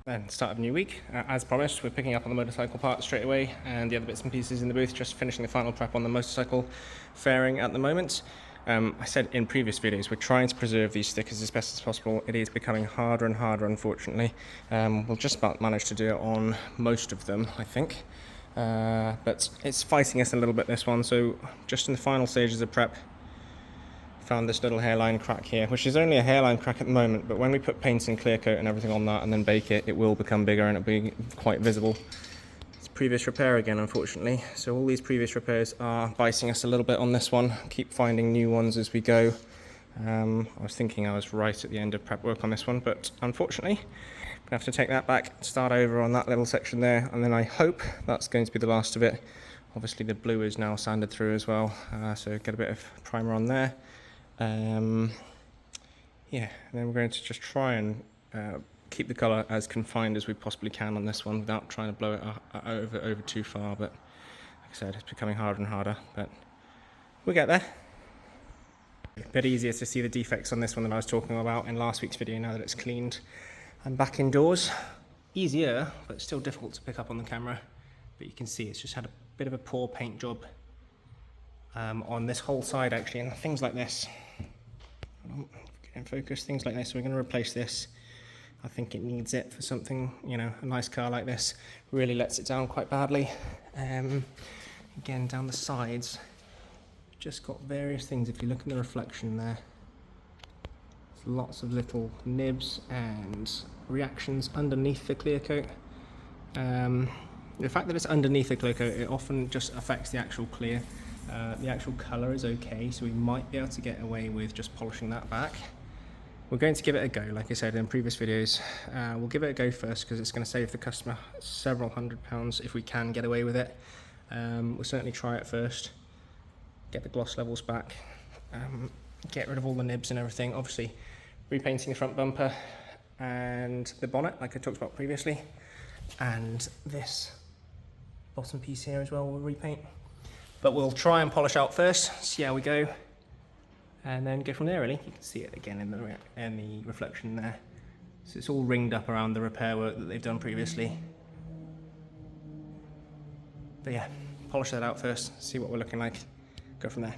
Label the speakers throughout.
Speaker 1: Then start of a new week. As promised, we're picking up on the motorcycle part straight away and the other bits and pieces in the booth, just finishing the final prep on the motorcycle fairing at the moment. I said in previous videos, we're trying to preserve these stickers as best as possible. It is becoming harder and harder, unfortunately. We'll just about manage to do it on most of them, I think. But it's fighting us a little bit, this one. So just in the final stages of prep, found this little hairline crack here, which is only a hairline crack at the moment, but when we put paint and clear coat and everything on that and then bake it, it will become bigger and it'll be quite visible. It's previous repair again, unfortunately. So all these previous repairs are biting us a little bit on this one. Keep finding new ones as we go. I was thinking I was right at the end of prep work on this one, but unfortunately, I'm gonna have to take that back, start over on that little section there, and then I hope that's going to be the last of it. Obviously the blue is now sanded through as well, so get a bit of primer on there. Yeah, and then we're going to just try and keep the colour as confined as we possibly can on this one without trying to blow it over too far, but like I said, it's becoming harder and harder, but we'll get there. A bit easier to see the defects on this one than I was talking about in last week's video now that it's cleaned and back indoors. Easier, but still difficult to pick up on the camera, but you can see it's just had a bit of a poor paint job on this whole side actually, and things like this. Get in focus, things like this. We're going to replace this. I think it needs it for something, you know, a nice car like this really lets it down quite badly. Again, down the sides, just got various things. If you look at the reflection there, there's lots of little nibs and reactions underneath the clear coat. The fact that it's underneath the clear coat, it often just affects the actual clear. The actual colour is okay, so we might be able to get away with just polishing that back. We're going to give it a go, like I said in previous videos. We'll give it a go first because it's going to save the customer several £100s if we can get away with it. We'll certainly try it first, get the gloss levels back, get rid of all the nibs and everything. Obviously repainting the front bumper and the bonnet like I talked about previously, and this bottom piece here as well we'll repaint. But we'll try and polish out first, see how we go, and then go from there really. You can see it again in the reflection there. So it's all ringed up around the repair work that they've done previously. But yeah, polish that out first, see what we're looking like, go from there.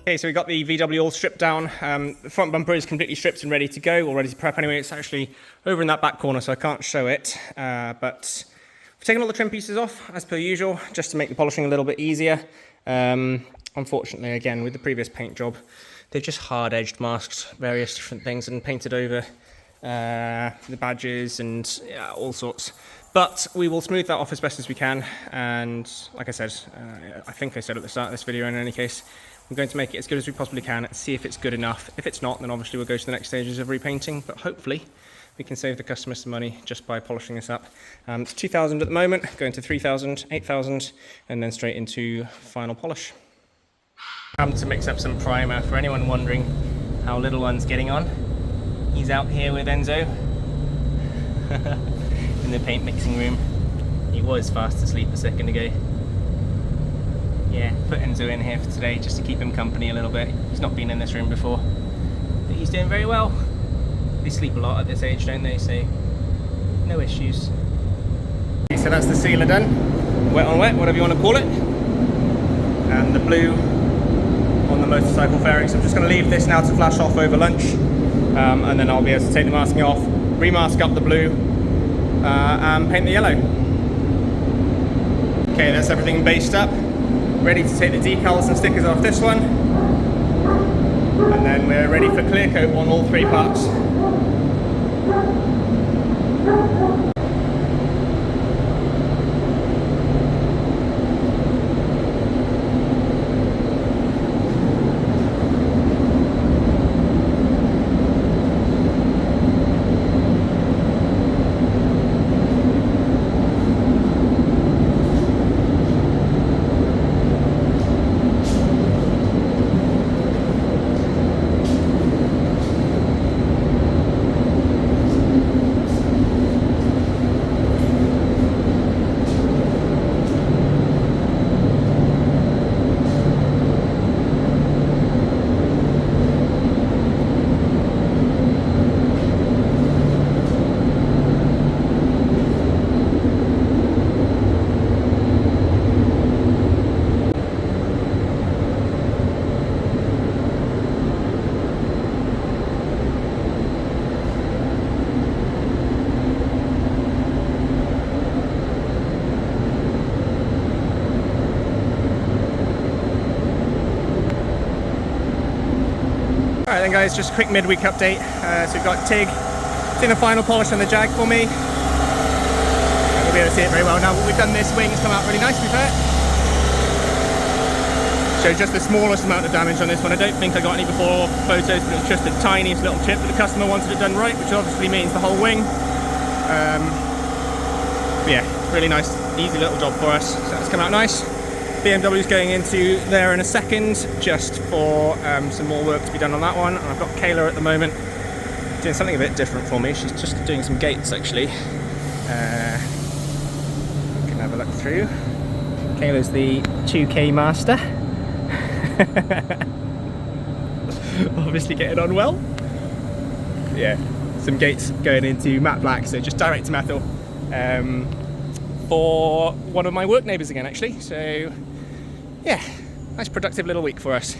Speaker 1: Okay, so we got the VW all stripped down. The front bumper is completely stripped and ready to go, all ready to prep anyway. It's actually over in that back corner, so I can't show it. But we've taken all the trim pieces off, as per usual, just to make the polishing a little bit easier. Unfortunately, again, with the previous paint job, they've just hard-edged masked various different things and painted over the badges and yeah, all sorts. But we will smooth that off as best as we can. And like I said, I think I said at the start of this video in any case, I'm going to make it as good as we possibly can, see if it's good enough. If it's not, then obviously we'll go to the next stages of repainting, but hopefully we can save the customer some money just by polishing this up. It's 2,000 at the moment, going to 3,000, 8,000, and then straight into final polish. I'm to mix up some primer. For anyone wondering how little one's getting on, he's out here with Enzo in the paint mixing room. He was fast asleep a second ago. Yeah, put Enzo in here for today just to keep him company a little bit. He's not been in this room before, but he's doing very well. They sleep a lot at this age, don't they? So no issues. Okay, so that's the sealer done. Wet on wet, whatever you want to call it. And the blue on the motorcycle fairing. So I'm just going to leave this now to flash off over lunch, and then I'll be able to take the masking off, remask up the blue, and paint the yellow. Okay, that's everything based up. Ready to take the decals and stickers off this one. And then we're ready for clear coat on all 3 parts. Alright then guys, just a quick midweek update. So we've got Tig doing the final polish on the Jag for me. You'll be able to see it very well now. What we've done this wing has come out really nice, to be fair. So just the smallest amount of damage on this one. I don't think I got any before photos, but it was just the tiniest little chip, but the customer wanted it done right, which obviously means the whole wing. But yeah, really nice, easy little job for us. So that's come out nice. BMW's going into there in a second, just for some more work to be done on that one. And I've got Kayla at the moment doing something a bit different for me. She's just doing some gates actually. You can have a look through. Kayla's the 2K master. Obviously getting on well. Yeah, some gates going into matte black, so just direct to metal. For one of my work neighbours again actually, so yeah, nice productive little week for us.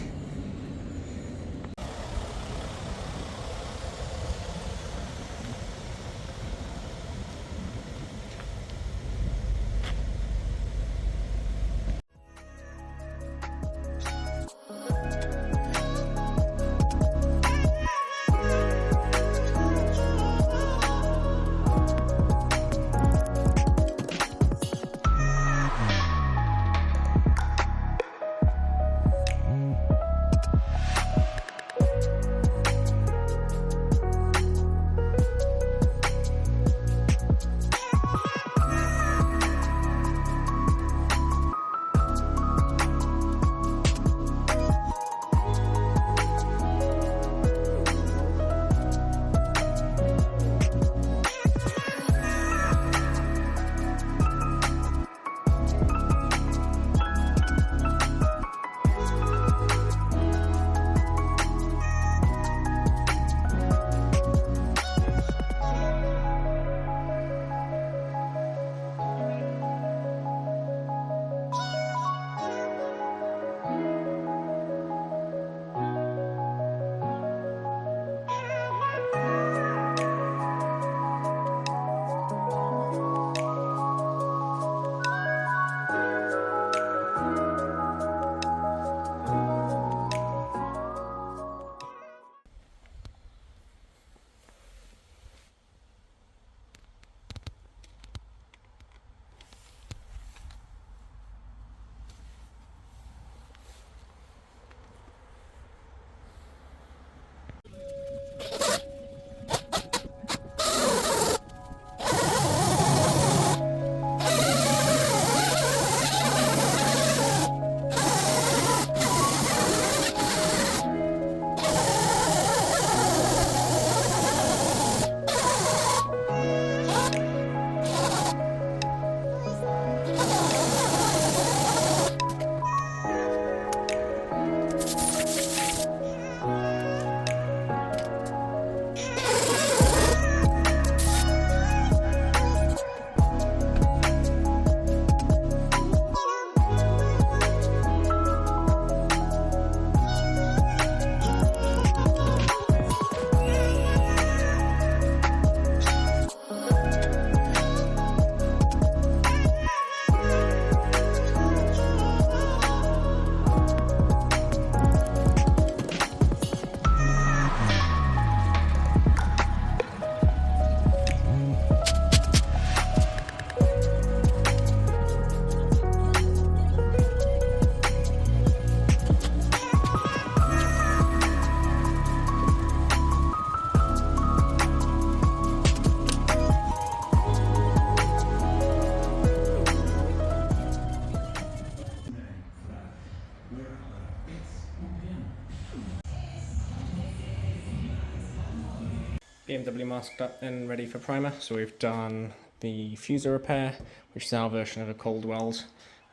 Speaker 1: BMW masked up and ready for primer. So we've done the fuser repair, which is our version of a cold weld,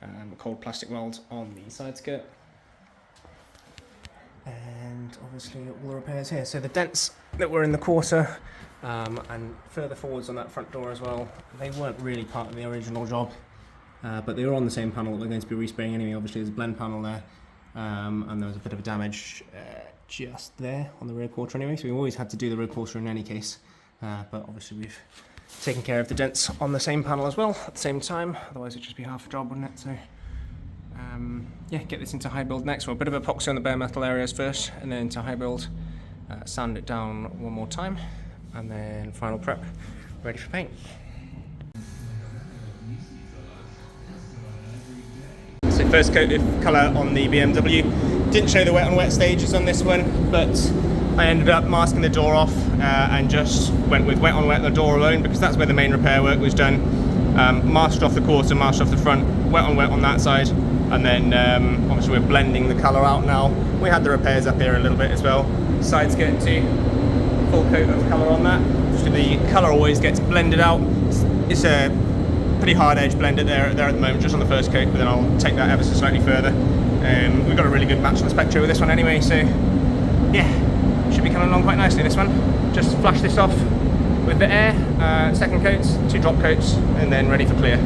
Speaker 1: a cold plastic weld on the side skirt. And obviously all the repairs here. So the dents that were in the quarter and further forwards on that front door as well, they weren't really part of the original job, but they were on the same panel that we're going to be respraying anyway. Obviously there's a blend panel there, and there was a bit of damage just there on the rear quarter anyway, so we always had to do the rear quarter in any case, but obviously we've taken care of the dents on the same panel as well at the same time, otherwise it'd just be half a job, wouldn't it? So yeah, get this into high build next. Well, a bit of epoxy on the bare metal areas first, and then into high build, sand it down one more time, and then final prep, ready for paint. So first coat of colour on the BMW. Didn't show the wet on wet stages on this one, but I ended up masking the door off and just went with wet on wet the door alone, because that's where the main repair work was done. Masked off the quarter, masked off the front, wet on that side, and then obviously we're blending the colour out now. We had the repairs up here a little bit as well. Side skirt too, full coat of colour on that. So the colour always gets blended out. It's a pretty hard edge blend there at the moment, just on the first coat, but then I'll take that ever so slightly further. We've got a really good match on the Spectre with this one anyway, so yeah, should be coming along quite nicely this one. Just flash this off with the air, second coats, 2 drop coats, and then ready for clear.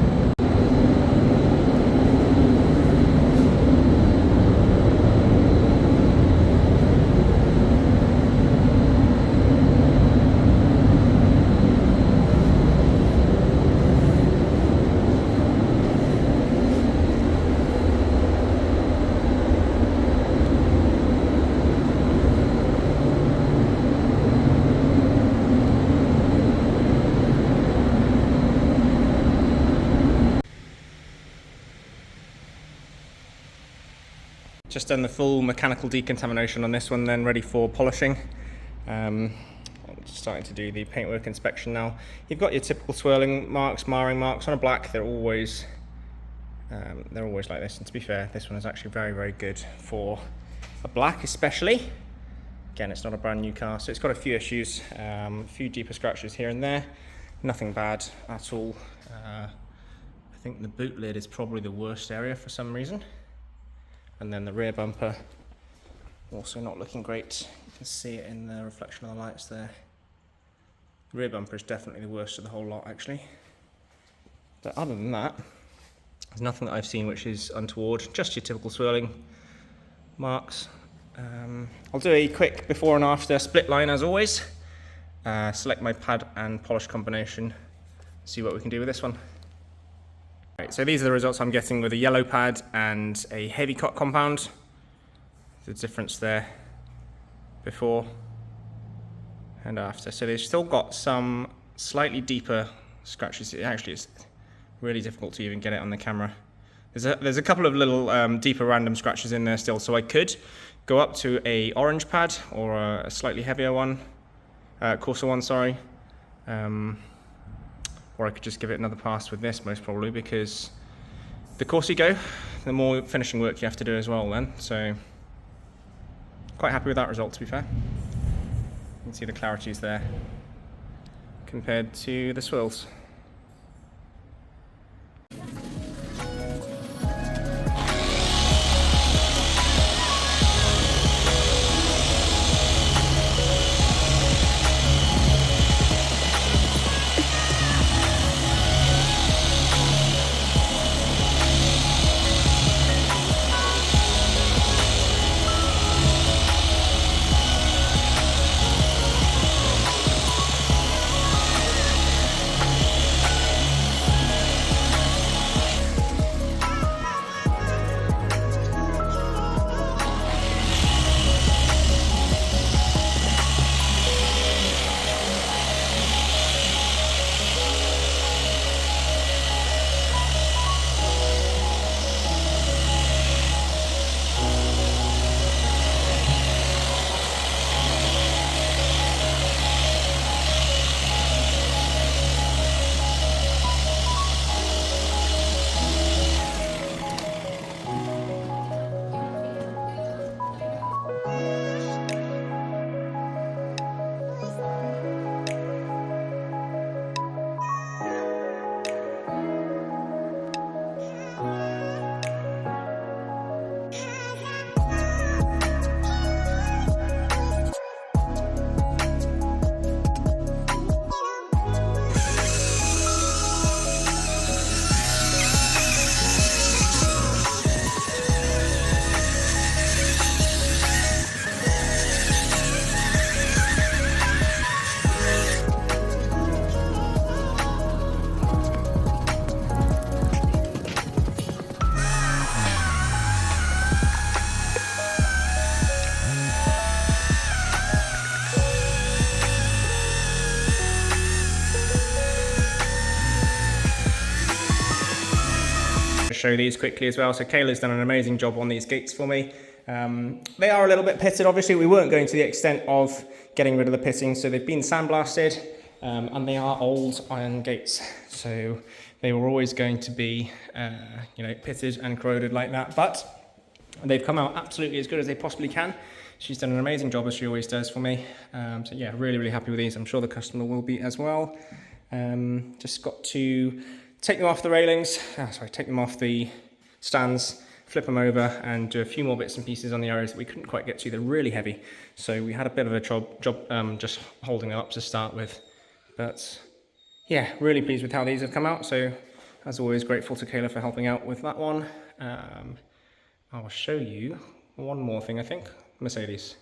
Speaker 1: Just done the full mechanical decontamination on this one, then ready for polishing. I'm just starting to do the paintwork inspection now. You've got your typical swirling marks, marring marks on a black. They're always like this. And to be fair, this one is actually very, very good for a black, especially. Again, it's not a brand new car, so it's got a few issues, a few deeper scratches here and there. Nothing bad at all. I think the boot lid is probably the worst area for some reason. And then the rear bumper, also not looking great. You can see it in the reflection of the lights there. The rear bumper is definitely the worst of the whole lot, actually. But other than that, there's nothing that I've seen which is untoward, just your typical swirling marks. I'll do a quick before and after split line as always. Select my pad and polish combination, see what we can do with this one. Right, so these are the results I'm getting with a yellow pad and a heavy cut compound. The difference there before and after. So they've still got some slightly deeper scratches. It actually is really difficult to even get it on the camera. There's a couple of little deeper random scratches in there still, so I could go up to a orange pad or a slightly heavier one, coarser one, sorry. Or I could just give it another pass with this, most probably, because the coarser you go, the more finishing work you have to do as well then. So quite happy with that result, to be fair. You can see the clarities there compared to the swirls. show these quickly as well. So Kayla's done an amazing job on these gates for me. They are a little bit pitted, obviously. We weren't going to the extent of getting rid of the pitting, so they've been sandblasted, and they are old iron gates. So they were always going to be, pitted and corroded like that, but they've come out absolutely as good as they possibly can. She's done an amazing job, as she always does for me. So yeah, really, really happy with these. I'm sure the customer will be as well. Just got to take them off the railings, take them off the stands, flip them over and do a few more bits and pieces on the areas that we couldn't quite get to. They're really heavy. So we had a bit of a job just holding them up to start with. But yeah, really pleased with how these have come out. So as always, grateful to Kayla for helping out with that one. I'll show you one more thing, I think. Mercedes.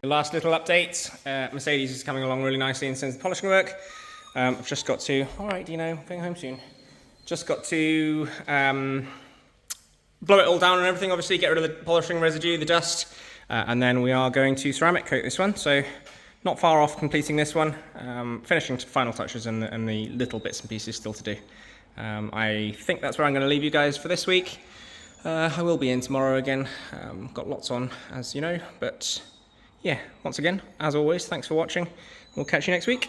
Speaker 1: The last little update. Mercedes is coming along really nicely in terms of polishing work. I've just got to, all right, Dino, going home soon. Just got to blow it all down and everything, obviously, get rid of the polishing residue, the dust, and then we are going to ceramic coat this one. So not far off completing this one, finishing final touches and the little bits and pieces still to do. I think that's where I'm going to leave you guys for this week. I will be in tomorrow again, got lots on, as you know, but yeah, once again, as always, thanks for watching. We'll catch you next week.